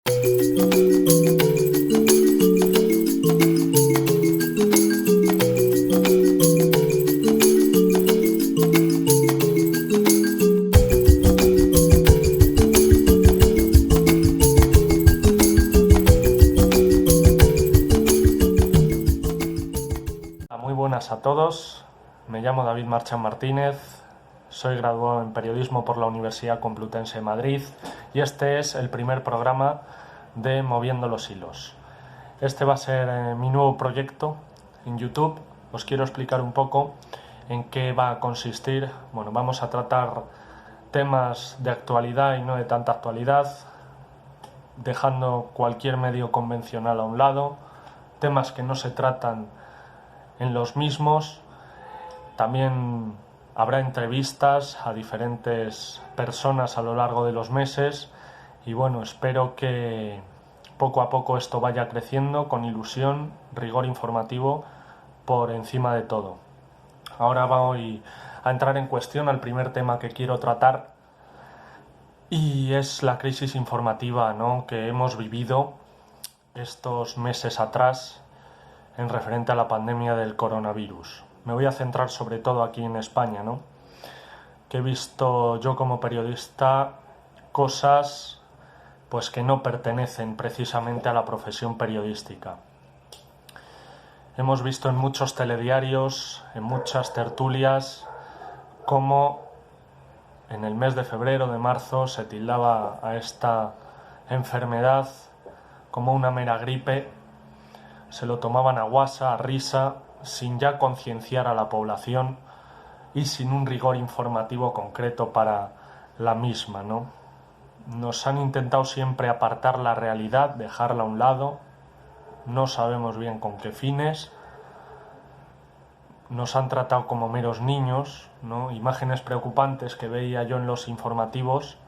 Muy buenas a todos, me llamo David Marchán Martínez, soy graduado en Periodismo por la Universidad Complutense de Madrid y este es el primer programa de Moviendo los Hilos. Este va a ser mi nuevo proyecto en YouTube. Os quiero explicar un poco en qué va a consistir. Bueno, vamos a tratar temas de actualidad y no de tanta actualidad, dejando cualquier medio convencional a un lado, temas que no se tratan en los mismos. También habrá entrevistas a diferentes personas a lo largo de los meses y bueno, espero que poco a poco esto vaya creciendo con ilusión, rigor informativo por encima de todo. Ahora voy a entrar en cuestión al primer tema que quiero tratar y es la crisis informativa, ¿no?, que hemos vivido estos meses atrás en referente a la pandemia del coronavirus. Me voy a centrar sobre todo aquí en España, ¿no?, que he visto yo como periodista cosas pues que no pertenecen precisamente a la profesión periodística. Hemos visto en muchos telediarios, en muchas tertulias, cómo en el mes de febrero, de marzo, se tildaba a esta enfermedad como una mera gripe. Se lo tomaban a guasa, a risa, sin ya concienciar a la población y sin un rigor informativo concreto para la misma, ¿no? Nos han intentado siempre apartar la realidad, dejarla a un lado, no sabemos bien con qué fines. Nos han tratado como meros niños, ¿no? Imágenes preocupantes que veía yo en los informativos.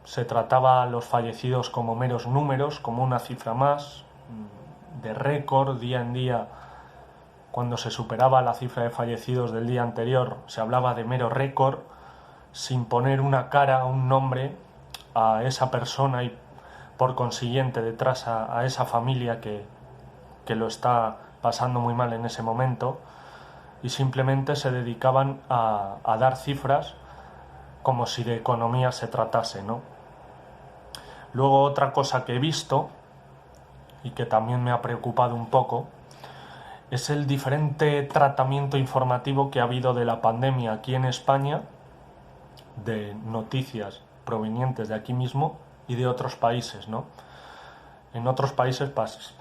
Se trataba a los fallecidos como meros números, como una cifra más, de récord. Día en día, cuando se superaba la cifra de fallecidos del día anterior, se hablaba de mero récord, sin poner una cara, un nombre a esa persona y por consiguiente detrás a esa familia que lo está pasando muy mal en ese momento, y simplemente se dedicaban a dar cifras como si de economía se tratase, ¿no? Luego, otra cosa que he visto y que también me ha preocupado un poco es el diferente tratamiento informativo que ha habido de la pandemia aquí en España, de noticias provenientes de aquí mismo y de otros países, ¿no? En otros países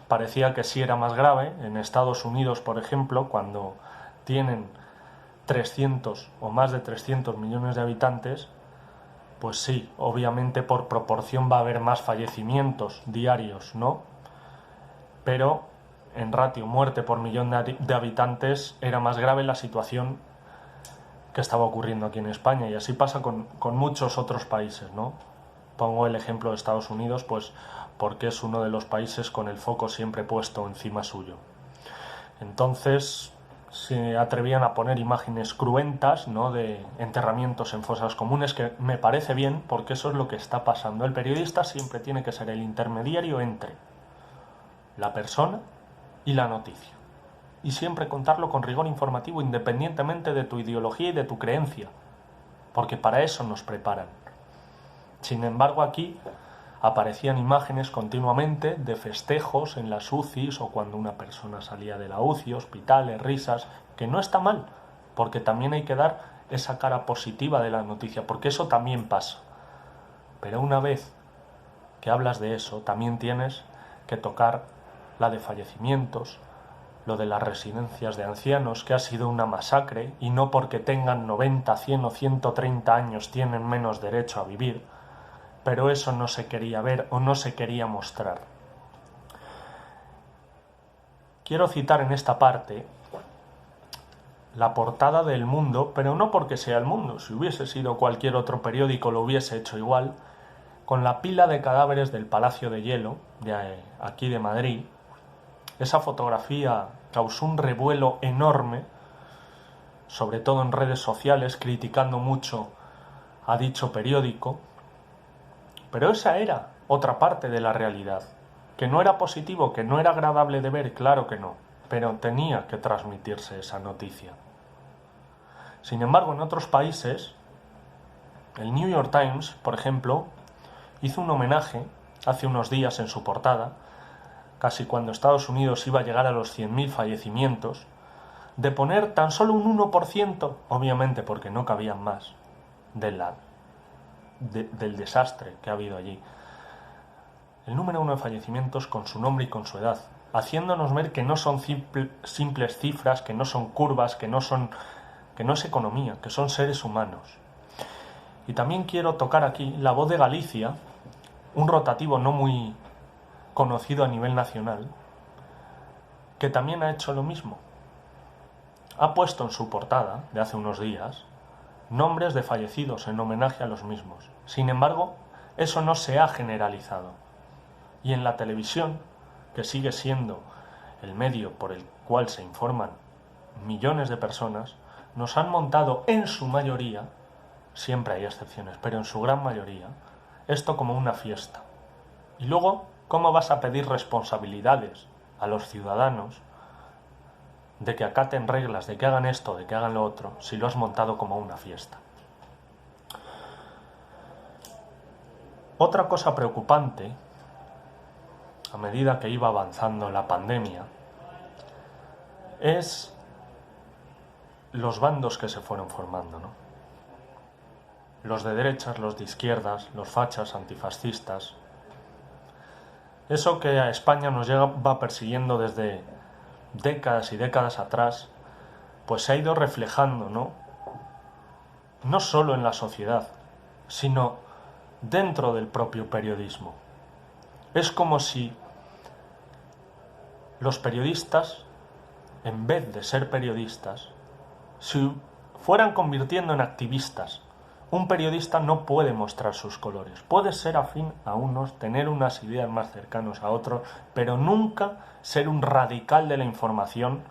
parecía que sí era más grave. En Estados Unidos, por ejemplo, cuando tienen 300 o más de 300 millones de habitantes, pues sí, obviamente por proporción va a haber más fallecimientos diarios, ¿no? Pero en ratio muerte por millón de habitantes era más grave la situación que estaba ocurriendo aquí en España, y así pasa con muchos otros países, ¿no? Pongo el ejemplo de Estados Unidos pues porque es uno de los países con el foco siempre puesto encima suyo. Entonces se atrevían a poner imágenes cruentas, ¿no?, de enterramientos en fosas comunes, que me parece bien porque eso es lo que está pasando. El periodista siempre tiene que ser el intermediario entre la persona y la noticia, y siempre contarlo con rigor informativo independientemente de tu ideología y de tu creencia, porque para eso nos preparan. Sin embargo, aquí aparecían imágenes continuamente de festejos en las UCIs o cuando una persona salía de la UCI, hospitales, risas, que no está mal, porque también hay que dar esa cara positiva de la noticia, porque eso también pasa. Pero una vez que hablas de eso, también tienes que tocar la de fallecimientos, lo de las residencias de ancianos, que ha sido una masacre, y no porque tengan 90, 100 o 130 años tienen menos derecho a vivir, pero eso no se quería ver o no se quería mostrar. Quiero citar en esta parte la portada de El Mundo, pero no porque sea El Mundo. Si hubiese sido cualquier otro periódico lo hubiese hecho igual, con la pila de cadáveres del Palacio de Hielo, de aquí de Madrid. Esa fotografía causó un revuelo enorme, sobre todo en redes sociales, criticando mucho a dicho periódico. Pero esa era otra parte de la realidad. ¿Que no era positivo, que no era agradable de ver? Claro que no, pero tenía que transmitirse esa noticia. Sin embargo, en otros países, el New York Times, por ejemplo, hizo un homenaje hace unos días en su portada, casi cuando Estados Unidos iba a llegar a los 100.000 fallecimientos, de poner tan solo un 1%, obviamente porque no cabían más, del desastre que ha habido allí. El número 1 de fallecimientos con su nombre y con su edad, haciéndonos ver que no son simples cifras, que no son curvas, que no es economía, que son seres humanos. Y también quiero tocar aquí La Voz de Galicia, un rotativo no muy conocido a nivel nacional, que también ha hecho lo mismo. Ha puesto en su portada, de hace unos días, nombres de fallecidos en homenaje a los mismos. Sin embargo, eso no se ha generalizado. Y en la televisión, que sigue siendo el medio por el cual se informan millones de personas, nos han montado en su mayoría, siempre hay excepciones, pero en su gran mayoría, esto como una fiesta. Y luego, ¿cómo vas a pedir responsabilidades a los ciudadanos de que acaten reglas, de que hagan esto, de que hagan lo otro, si lo has montado como una fiesta? Otra cosa preocupante, a medida que iba avanzando la pandemia, es los bandos que se fueron formando, ¿no? Los de derechas, los de izquierdas, los fachas, antifascistas. Eso que a España nos va persiguiendo desde décadas y décadas atrás, pues se ha ido reflejando, ¿no? No solo en la sociedad, sino dentro del propio periodismo. Es como si los periodistas, en vez de ser periodistas, se fueran convirtiendo en activistas. Un periodista no puede mostrar sus colores. Puede ser afín a unos, tener unas ideas más cercanas a otros, pero nunca ser un radical de la información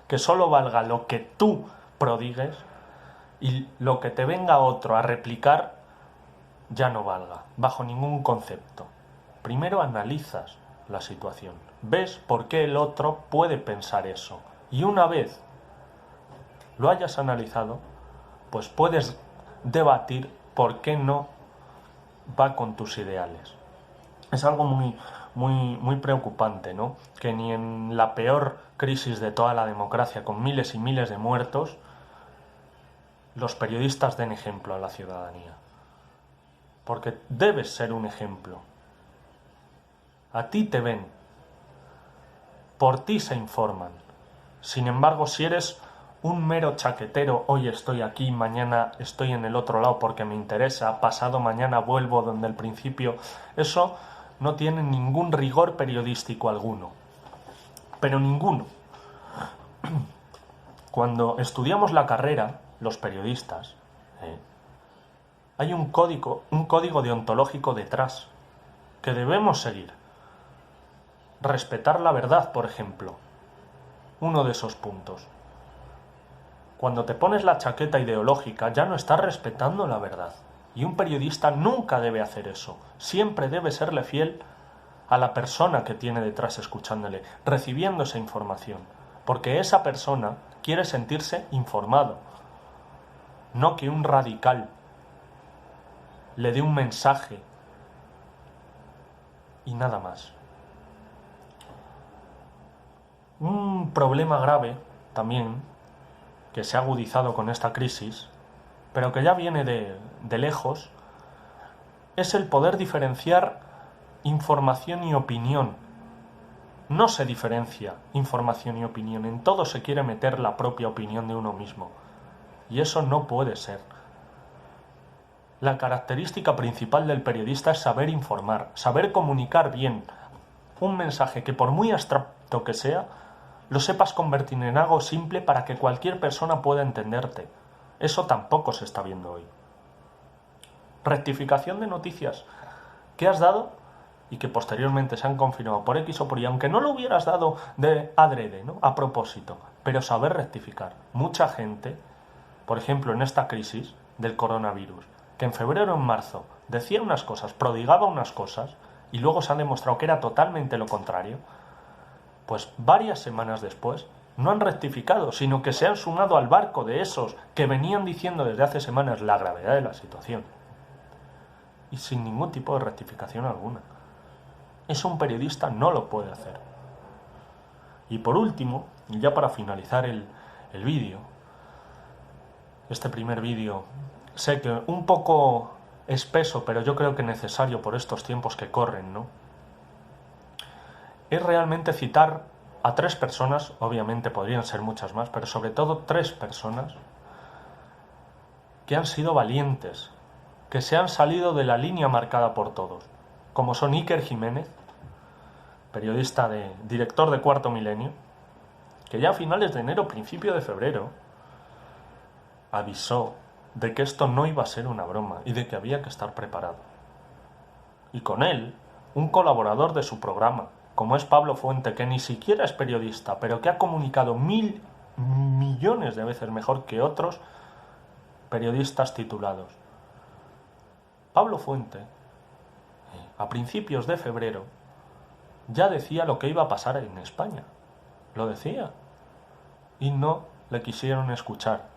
que solo valga lo que tú prodigues y lo que te venga otro a replicar ya no valga, bajo ningún concepto. Primero analizas la situación, ves por qué el otro puede pensar eso, y una vez lo hayas analizado, pues puedes debatir por qué no va con tus ideales. Es algo muy preocupante, ¿no? Que ni en la peor crisis de toda la democracia, con miles y miles de muertos, los periodistas den ejemplo a la ciudadanía. Porque debes ser un ejemplo. A ti te ven, por ti se informan. Sin embargo, si eres un mero chaquetero, hoy estoy aquí, mañana estoy en el otro lado porque me interesa, pasado mañana vuelvo donde el principio, eso no tiene ningún rigor periodístico alguno. Pero ninguno. Cuando estudiamos la carrera, los periodistas, hay un código deontológico detrás que debemos seguir. Respetar la verdad, por ejemplo, uno de esos puntos. Cuando te pones la chaqueta ideológica ya no estás respetando la verdad. Y un periodista nunca debe hacer eso. Siempre debe serle fiel a la persona que tiene detrás escuchándole, recibiendo esa información. Porque esa persona quiere sentirse informado. No que un radical le dé un mensaje y nada más. Un problema grave también que se ha agudizado con esta crisis, pero que ya viene de lejos, es el poder diferenciar información y opinión. No se diferencia información y opinión, en todo se quiere meter la propia opinión de uno mismo, y eso no puede ser. La característica principal del periodista es saber informar, saber comunicar bien un mensaje que por muy abstracto que sea, lo sepas convertir en algo simple para que cualquier persona pueda entenderte. Eso tampoco se está viendo hoy. Rectificación de noticias que has dado y que posteriormente se han confirmado por X o por Y, aunque no lo hubieras dado de adrede, ¿no? A propósito, pero saber rectificar. Mucha gente, por ejemplo en esta crisis del coronavirus, que en febrero o en marzo decía unas cosas, prodigaba unas cosas, y luego se ha demostrado que era totalmente lo contrario, pues varias semanas después no han rectificado, sino que se han sumado al barco de esos que venían diciendo desde hace semanas la gravedad de la situación. Y sin ningún tipo de rectificación alguna. Eso un periodista no lo puede hacer. Y por último, y ya para finalizar el vídeo, este primer vídeo, sé que un poco espeso, pero yo creo que necesario por estos tiempos que corren, ¿no? Es realmente citar a 3 personas, obviamente podrían ser muchas más, pero sobre todo 3 personas que han sido valientes, que se han salido de la línea marcada por todos, como son Iker Jiménez, periodista director de Cuarto Milenio, que ya a finales de enero, principio de febrero, avisó de que esto no iba a ser una broma y de que había que estar preparado. Y con él, un colaborador de su programa, como es Pablo Fuente, que ni siquiera es periodista, pero que ha comunicado 1.000 millones de veces mejor que otros periodistas titulados. Pablo Fuente, a principios de febrero, ya decía lo que iba a pasar en España. Lo decía. Y no le quisieron escuchar.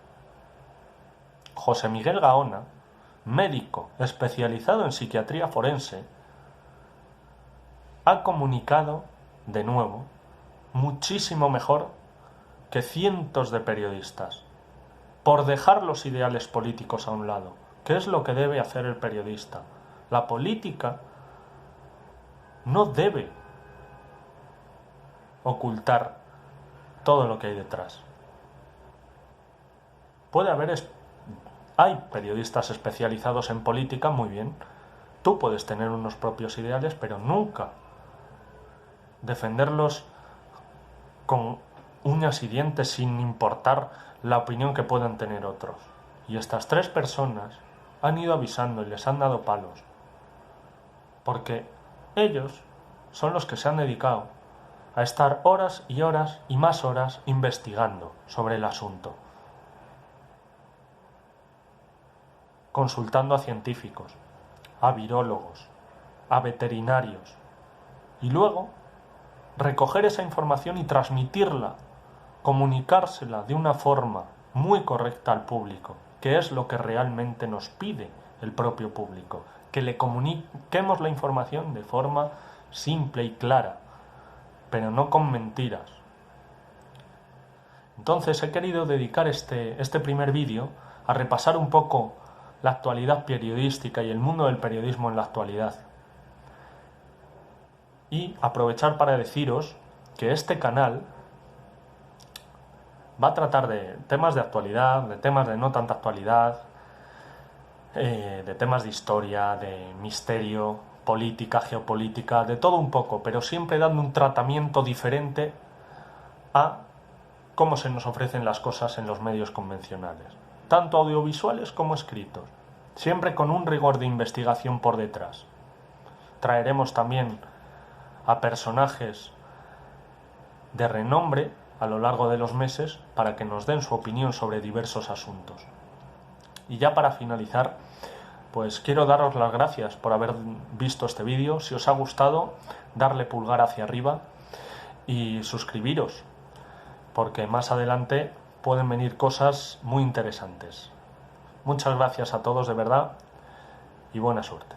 José Miguel Gaona, médico especializado en psiquiatría forense, ha comunicado, de nuevo, muchísimo mejor que cientos de periodistas, por dejar los ideales políticos a un lado. ¿Qué es lo que debe hacer el periodista? La política no debe ocultar todo lo que hay detrás. Hay periodistas especializados en política, muy bien. Tú puedes tener unos propios ideales, pero nunca defenderlos con uñas y dientes sin importar la opinión que puedan tener otros. Y estas 3 personas han ido avisando y les han dado palos, porque ellos son los que se han dedicado a estar horas y horas y más horas investigando sobre el asunto, consultando a científicos, a virólogos, a veterinarios, y luego recoger esa información y transmitirla, comunicársela de una forma muy correcta al público, que es lo que realmente nos pide el propio público, que le comuniquemos la información de forma simple y clara, pero no con mentiras. Entonces he querido dedicar este primer vídeo a repasar un poco la actualidad periodística y el mundo del periodismo en la actualidad. Y aprovechar para deciros que este canal va a tratar de temas de actualidad, de temas de no tanta actualidad, de temas de historia, de misterio, política, geopolítica, de todo un poco, pero siempre dando un tratamiento diferente a cómo se nos ofrecen las cosas en los medios convencionales, tanto audiovisuales como escritos, siempre con un rigor de investigación por detrás. Traeremos también a personajes de renombre a lo largo de los meses para que nos den su opinión sobre diversos asuntos. Y ya para finalizar, pues quiero daros las gracias por haber visto este vídeo. Si os ha gustado, darle pulgar hacia arriba y suscribiros, porque más adelante pueden venir cosas muy interesantes. Muchas gracias a todos de verdad y buena suerte.